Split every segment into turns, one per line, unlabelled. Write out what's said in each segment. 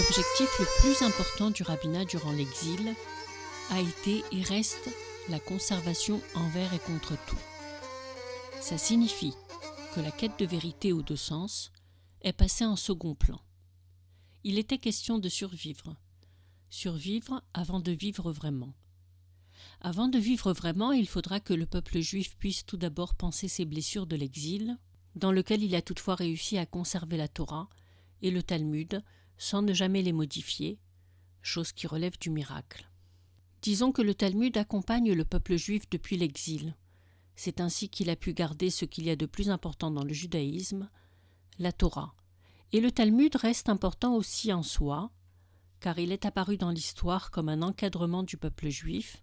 L'objectif le plus important du rabbinat durant l'exil a été et reste la conservation envers et contre tout. Ça signifie que la quête de vérité ou de sens est passée en second plan. Il était question de survivre. Survivre avant de vivre vraiment. Avant de vivre vraiment, il faudra que le peuple juif puisse tout d'abord panser ses blessures de l'exil, dans lequel il a toutefois réussi à conserver la Torah et le Talmud sans ne jamais les modifier, chose qui relève du miracle. Disons que le Talmud accompagne le peuple juif depuis l'exil. C'est ainsi qu'il a pu garder ce qu'il y a de plus important dans le judaïsme, la Torah. Et le Talmud reste important aussi en soi, car il est apparu dans l'histoire comme un encadrement du peuple juif,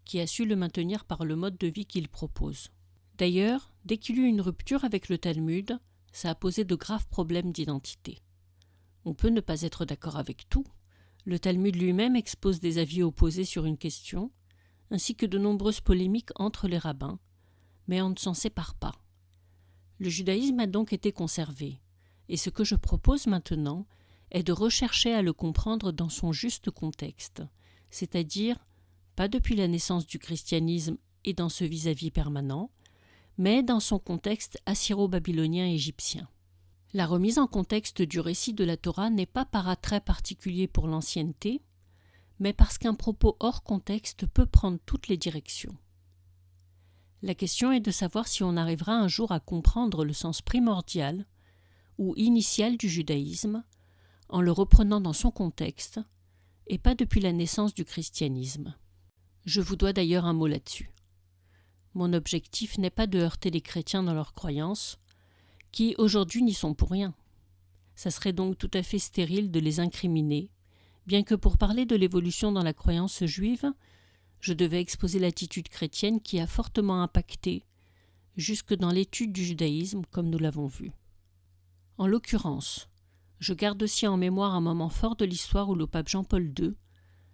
qui a su le maintenir par le mode de vie qu'il propose. D'ailleurs, dès qu'il y eut une rupture avec le Talmud, ça a posé de graves problèmes d'identité. On peut ne pas être d'accord avec tout. Le Talmud lui-même expose des avis opposés sur une question, ainsi que de nombreuses polémiques entre les rabbins, mais on ne s'en sépare pas. Le judaïsme a donc été conservé, et ce que je propose maintenant est de rechercher à le comprendre dans son juste contexte, c'est-à-dire pas depuis la naissance du christianisme et dans ce vis-à-vis permanent, mais dans son contexte assyro-babylonien égyptien. La remise en contexte du récit de la Torah n'est pas par attrait particulier pour l'ancienneté, mais parce qu'un propos hors contexte peut prendre toutes les directions. La question est de savoir si on arrivera un jour à comprendre le sens primordial ou initial du judaïsme en le reprenant dans son contexte et pas depuis la naissance du christianisme. Je vous dois d'ailleurs un mot là-dessus. Mon objectif n'est pas de heurter les chrétiens dans leurs croyances, qui aujourd'hui n'y sont pour rien. Ça serait donc tout à fait stérile de les incriminer, bien que pour parler de l'évolution dans la croyance juive, je devais exposer l'attitude chrétienne qui a fortement impacté, jusque dans l'étude du judaïsme, comme nous l'avons vu. En l'occurrence, je garde aussi en mémoire un moment fort de l'histoire où le pape Jean-Paul II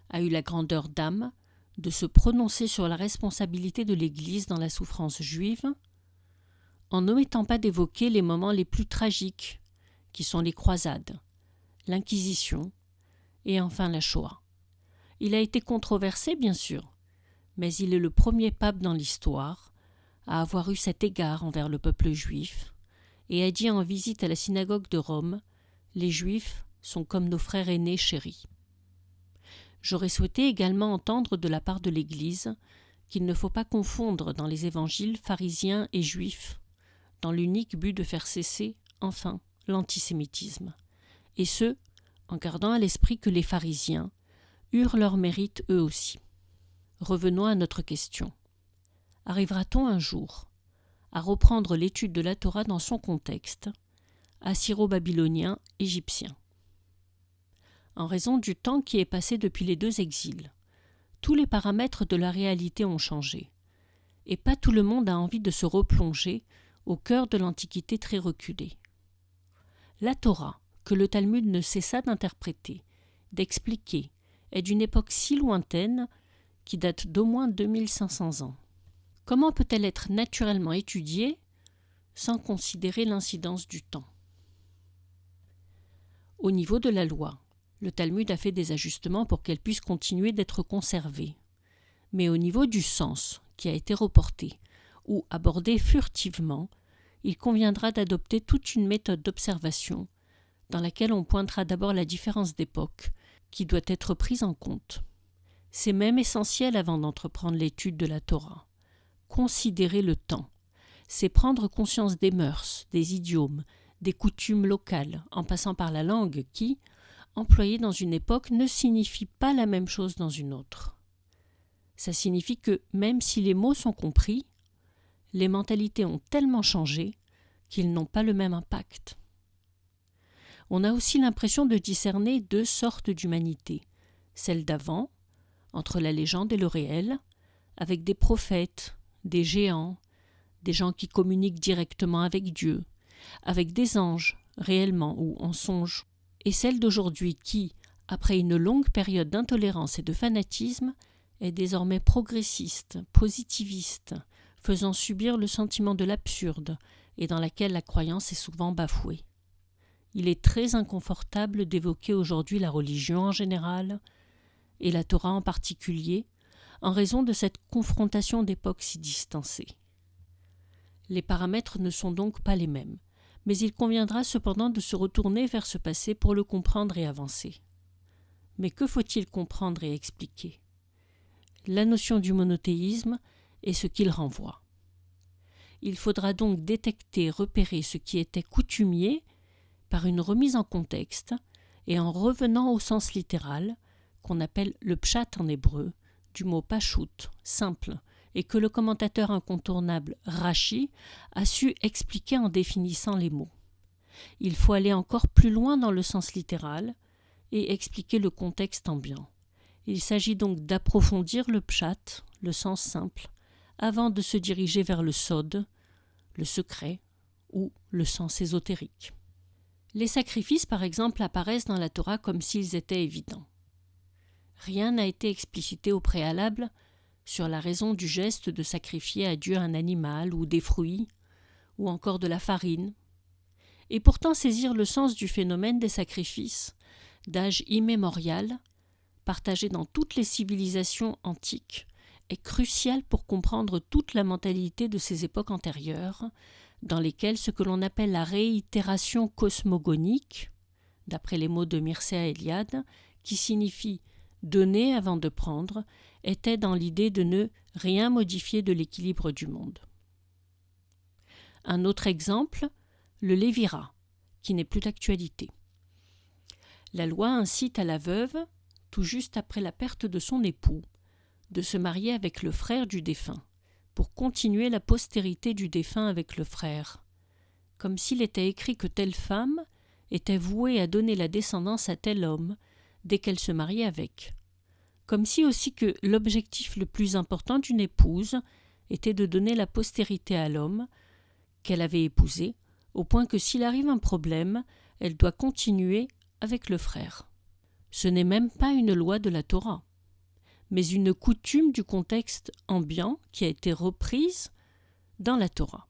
a eu la grandeur d'âme de se prononcer sur la responsabilité de l'Église dans la souffrance juive, en n'omettant pas d'évoquer les moments les plus tragiques, qui sont les croisades, l'Inquisition et enfin la Shoah. Il a été controversé, bien sûr, mais il est le premier pape dans l'histoire à avoir eu cet égard envers le peuple juif et a dit en visite à la synagogue de Rome « Les Juifs sont comme nos frères aînés chéris ». J'aurais souhaité également entendre de la part de l'Église qu'il ne faut pas confondre dans les évangiles pharisiens et juifs, dans l'unique but de faire cesser, enfin, l'antisémitisme, et ce, en gardant à l'esprit que les pharisiens eurent leur mérite eux aussi. Revenons à notre question. Arrivera-t-on un jour à reprendre l'étude de la Torah dans son contexte, assyro-babylonien, égyptien? En raison du temps qui est passé depuis les deux exils, tous les paramètres de la réalité ont changé, et pas tout le monde a envie de se replonger au cœur de l'Antiquité très reculée. La Torah, que le Talmud ne cessa d'interpréter, d'expliquer, est d'une époque si lointaine qui date d'au moins 2500 ans. Comment peut-elle être naturellement étudiée sans considérer l'incidence du temps? Au niveau de la loi, le Talmud a fait des ajustements pour qu'elle puisse continuer d'être conservée. Mais au niveau du sens, qui a été reporté, ou abordé furtivement, il conviendra d'adopter toute une méthode d'observation dans laquelle on pointera d'abord la différence d'époque qui doit être prise en compte. C'est même essentiel avant d'entreprendre l'étude de la Torah. Considérer le temps, c'est prendre conscience des mœurs, des idiomes, des coutumes locales, en passant par la langue qui, employée dans une époque, ne signifie pas la même chose dans une autre. Ça signifie que, même si les mots sont compris, les mentalités ont tellement changé qu'ils n'ont pas le même impact. On a aussi l'impression de discerner deux sortes d'humanité, celle d'avant, entre la légende et le réel, avec des prophètes, des géants, des gens qui communiquent directement avec Dieu, avec des anges, réellement ou en songe, et celle d'aujourd'hui qui, après une longue période d'intolérance et de fanatisme, est désormais progressiste, positiviste, faisant subir le sentiment de l'absurde et dans laquelle la croyance est souvent bafouée. il est très inconfortable d'évoquer aujourd'hui la religion en général, et la Torah en particulier, en raison de cette confrontation d'époques si distancées. Les paramètres ne sont donc pas les mêmes, mais il conviendra cependant de se retourner vers ce passé pour le comprendre et avancer. Mais que faut-il comprendre et expliquer ? La notion du monothéisme est ce qu'il renvoie. Il faudra donc détecter, repérer ce qui était coutumier par une remise en contexte et en revenant au sens littéral, qu'on appelle le pshat en hébreu, du mot pashut, simple, et que le commentateur incontournable Rashi a su expliquer en définissant les mots. Il faut aller encore plus loin dans le sens littéral et expliquer le contexte ambiant. Il s'agit donc d'approfondir le pshat, le sens simple, avant de se diriger vers le sod, le secret ou le sens ésotérique. Les sacrifices, par exemple, apparaissent dans la Torah comme s'ils étaient évidents. Rien n'a été explicité au préalable sur la raison du geste de sacrifier à Dieu un animal ou des fruits, ou encore de la farine. Et pourtant saisir le sens du phénomène des sacrifices, d'âge immémorial, partagé dans toutes les civilisations antiques, est crucial pour comprendre toute la mentalité de ces époques antérieures, dans lesquelles ce que l'on appelle la réitération cosmogonique, d'après les mots de Mircea Eliade, qui signifie « donner avant de prendre », était dans l'idée de ne rien modifier de l'équilibre du monde. Un autre exemple, le lévira, qui n'est plus d'actualité. La loi incite à la veuve, tout juste après la perte de son époux, de se marier avec le frère du défunt, pour continuer la postérité du défunt avec le frère, comme s'il était écrit que telle femme était vouée à donner la descendance à tel homme dès qu'elle se mariait avec, comme si aussi que l'objectif le plus important d'une épouse était de donner la postérité à l'homme qu'elle avait épousé, au point que s'il arrive un problème, elle doit continuer avec le frère. Ce n'est même pas une loi de la Torah, mais une coutume du contexte ambiant qui a été reprise dans la Torah.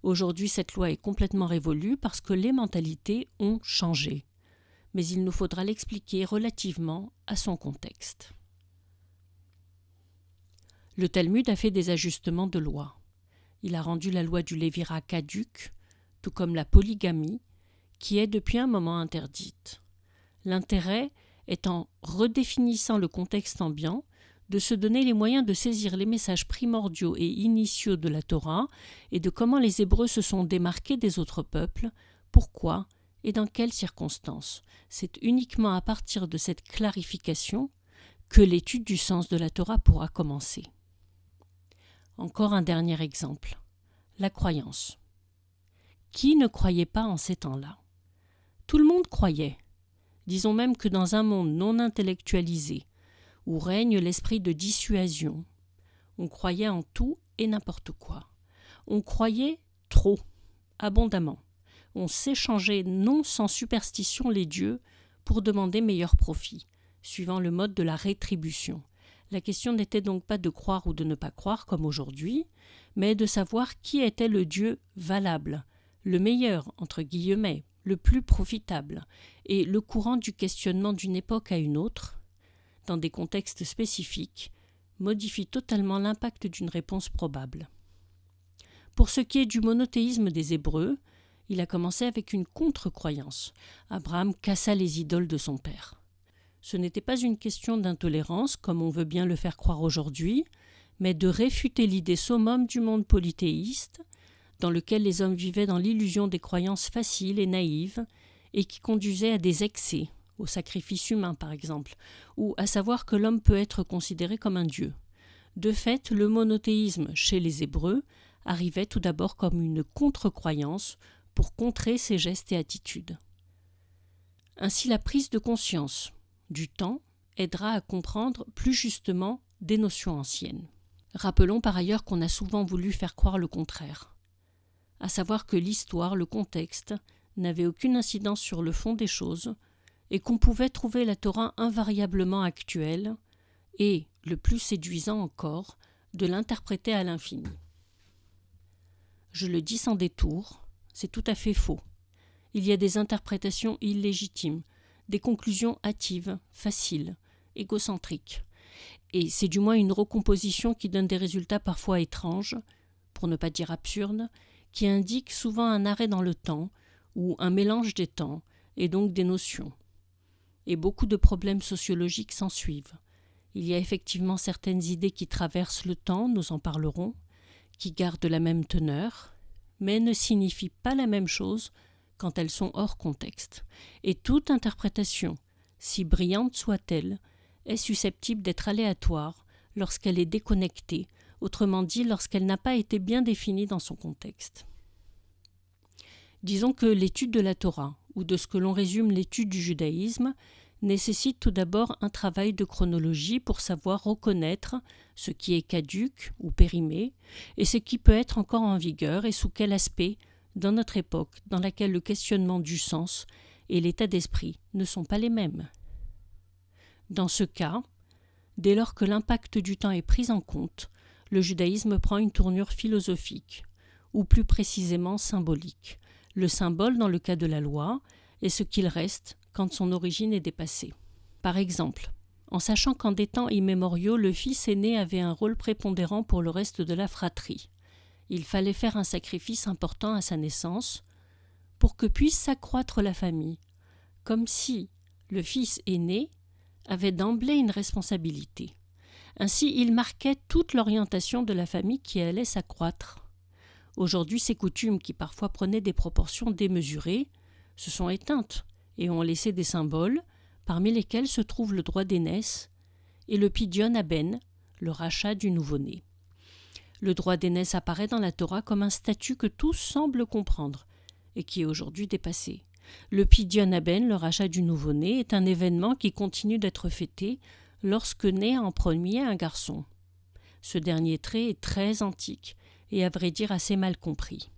Aujourd'hui, cette loi est complètement révolue parce que les mentalités ont changé, mais il nous faudra l'expliquer relativement à son contexte. Le Talmud a fait des ajustements de loi. Il a rendu la loi du lévira caduque, tout comme la polygamie, qui est depuis un moment interdite. L'intérêt est, en redéfinissant le contexte ambiant, de se donner les moyens de saisir les messages primordiaux et initiaux de la Torah et de comment les Hébreux se sont démarqués des autres peuples, pourquoi et dans quelles circonstances. C'est uniquement à partir de cette clarification que l'étude du sens de la Torah pourra commencer. Encore un dernier exemple, la croyance. Qui ne croyait pas en ces temps-là ? Tout le monde croyait. Disons même que dans un monde non intellectualisé, où règne l'esprit de dissuasion, on croyait en tout et n'importe quoi. On croyait trop, abondamment. On s'échangeait non sans superstition les dieux pour demander meilleur profit, suivant le mode de la rétribution. La question n'était donc pas de croire ou de ne pas croire comme aujourd'hui, mais de savoir qui était le dieu valable, le meilleur, entre guillemets, le plus profitable, et le courant du questionnement d'une époque à une autre, dans des contextes spécifiques, modifie totalement l'impact d'une réponse probable. Pour ce qui est du monothéisme des Hébreux, il a commencé avec une contre-croyance. Abraham cassa les idoles de son père. Ce n'était pas une question d'intolérance, comme on veut bien le faire croire aujourd'hui, mais de réfuter l'idée summum du monde polythéiste, dans lequel les hommes vivaient dans l'illusion des croyances faciles et naïves, et qui conduisaient à des excès, au sacrifice humain par exemple, ou à savoir que l'homme peut être considéré comme un dieu. De fait, le monothéisme chez les Hébreux arrivait tout d'abord comme une contre-croyance pour contrer ces gestes et attitudes. Ainsi, la prise de conscience du temps aidera à comprendre plus justement des notions anciennes. Rappelons par ailleurs qu'on a souvent voulu faire croire le contraire, à savoir que l'histoire, le contexte, n'avait aucune incidence sur le fond des choses et qu'on pouvait trouver la Torah invariablement actuelle et, le plus séduisant encore, de l'interpréter à l'infini. Je le dis sans détour, c'est tout à fait faux. il y a des interprétations illégitimes, des conclusions hâtives, faciles, égocentriques. Et c'est du moins une recomposition qui donne des résultats parfois étranges, pour ne pas dire absurdes, qui indiquent souvent un arrêt dans le temps ou un mélange des temps et donc des notions. Et beaucoup de problèmes sociologiques s'ensuivent. Il y a effectivement certaines idées qui traversent le temps, nous en parlerons, qui gardent la même teneur, mais ne signifient pas la même chose quand elles sont hors contexte. Et toute interprétation, si brillante soit-elle, est susceptible d'être aléatoire lorsqu'elle est déconnectée, autrement dit lorsqu'elle n'a pas été bien définie dans son contexte. Disons que l'étude de la Torah, ou de ce que l'on résume l'étude du judaïsme, nécessite tout d'abord un travail de chronologie pour savoir reconnaître ce qui est caduc ou périmé et ce qui peut être encore en vigueur et sous quel aspect dans notre époque dans laquelle le questionnement du sens et l'état d'esprit ne sont pas les mêmes. Dans ce cas, dès lors que l'impact du temps est pris en compte, le judaïsme prend une tournure philosophique, ou plus précisément symbolique. Le symbole dans le cas de la loi est ce qu'il reste quand son origine est dépassée. Par exemple, en sachant qu'en des temps immémoriaux, le fils aîné avait un rôle prépondérant pour le reste de la fratrie. Il fallait faire un sacrifice important à sa naissance pour que puisse s'accroître la famille, comme si le fils aîné avait d'emblée une responsabilité. Ainsi, il marquait toute l'orientation de la famille qui allait s'accroître. Aujourd'hui, ces coutumes, qui parfois prenaient des proportions démesurées, se sont éteintes et ont laissé des symboles, parmi lesquels se trouve le droit d'aînesse et le pidyon haben, le rachat du nouveau-né. Le droit d'aînesse apparaît dans la Torah comme un statut que tous semblent comprendre et qui est aujourd'hui dépassé. Le pidyon haben, le rachat du nouveau-né, est un événement qui continue d'être fêté lorsque naît en premier un garçon. Ce dernier trait est très antique et à vrai dire assez mal compris,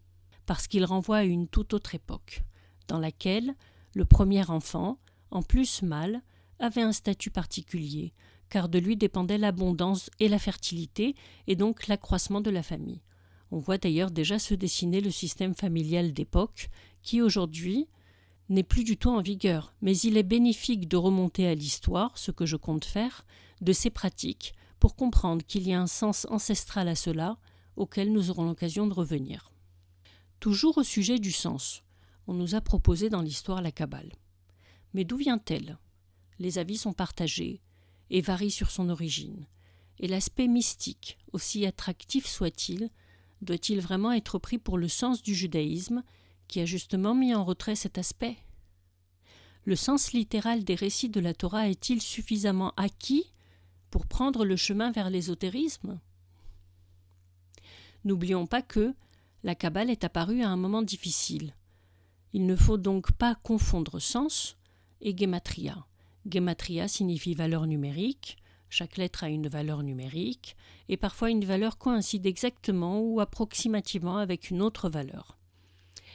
parce qu'il renvoie à une toute autre époque, dans laquelle le premier enfant, en plus mâle, avait un statut particulier, car de lui dépendait l'abondance et la fertilité, et donc l'accroissement de la famille. On voit d'ailleurs déjà se dessiner le système familial d'époque, qui aujourd'hui n'est plus du tout en vigueur, mais il est bénéfique de remonter à l'histoire, ce que je compte faire, de ces pratiques, pour comprendre qu'il y a un sens ancestral à cela, auquel nous aurons l'occasion de revenir. Toujours au sujet du sens, on nous a proposé dans l'histoire la Kabbale. Mais d'où vient-elle ? Les avis sont partagés et varient sur son origine. Et l'aspect mystique, aussi attractif soit-il, doit-il vraiment être pris pour le sens du judaïsme, qui a justement mis en retrait cet aspect ? Le sens littéral des récits de la Torah est-il suffisamment acquis pour prendre le chemin vers l'ésotérisme ? N'oublions pas que la Kabbale est apparue à un moment difficile. Il ne faut donc pas confondre sens et gematria. Gematria signifie valeur numérique, chaque lettre a une valeur numérique, et parfois une valeur coïncide exactement ou approximativement avec une autre valeur.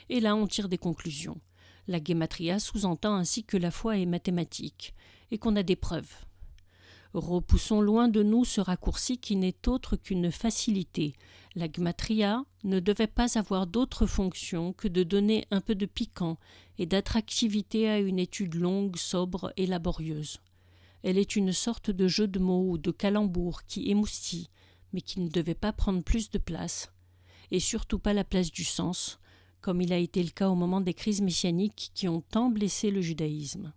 Et là on tire des conclusions. La gematria sous-entend ainsi que la foi est mathématique, et qu'on a des preuves. Repoussons loin de nous ce raccourci qui n'est autre qu'une facilité. La gematria ne devait pas avoir d'autre fonction que de donner un peu de piquant et d'attractivité à une étude longue, sobre et laborieuse. Elle est une sorte de jeu de mots ou de calembour qui émoustille, mais qui ne devait pas prendre plus de place, et surtout pas la place du sens, comme il a été le cas au moment des crises messianiques qui ont tant blessé le judaïsme.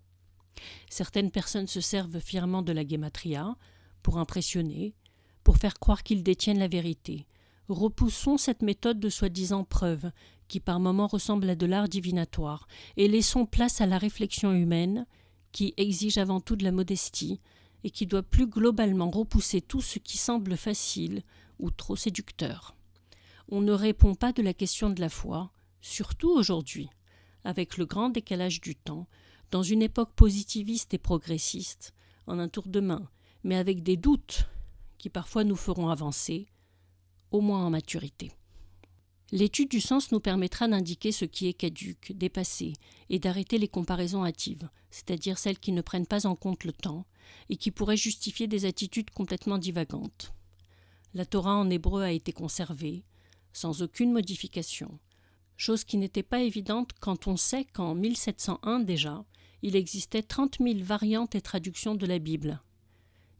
Certaines personnes se servent fièrement de la gematria pour impressionner, pour faire croire qu'ils détiennent la vérité. Repoussons cette méthode de soi-disant preuve, qui par moments ressemble à de l'art divinatoire, et laissons place à la réflexion humaine, qui exige avant tout de la modestie, et qui doit plus globalement repousser tout ce qui semble facile ou trop séducteur. On ne répond pas de la question de la foi, surtout aujourd'hui, avec le grand décalage du temps, dans une époque positiviste et progressiste, en un tour de main, mais avec des doutes qui parfois nous feront avancer, au moins en maturité. L'étude du sens nous permettra d'indiquer ce qui est caduc, dépassé, et d'arrêter les comparaisons hâtives, c'est-à-dire celles qui ne prennent pas en compte le temps et qui pourraient justifier des attitudes complètement divagantes. La Torah en hébreu a été conservée, sans aucune modification. chose qui n'était pas évidente quand on sait qu'en 1701 déjà, il existait 30 000 variantes et traductions de la Bible.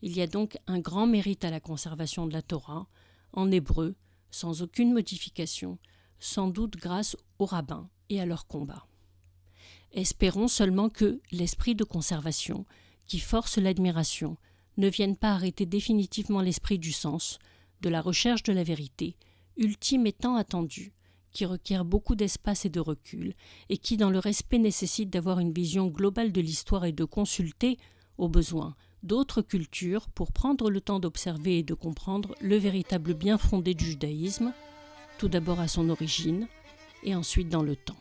Il y a donc un grand mérite à la conservation de la Torah, en hébreu, sans aucune modification, sans doute grâce aux rabbins et à leur combat. Espérons seulement que l'esprit de conservation, qui force l'admiration, ne vienne pas arrêter définitivement l'esprit du sens, de la recherche de la vérité, ultime et tant attendue, qui requiert beaucoup d'espace et de recul, et qui, dans le respect, nécessite d'avoir une vision globale de l'histoire et de consulter, au besoin, d'autres cultures pour prendre le temps d'observer et de comprendre le véritable bien fondé du judaïsme, tout d'abord à son origine, et ensuite dans le temps.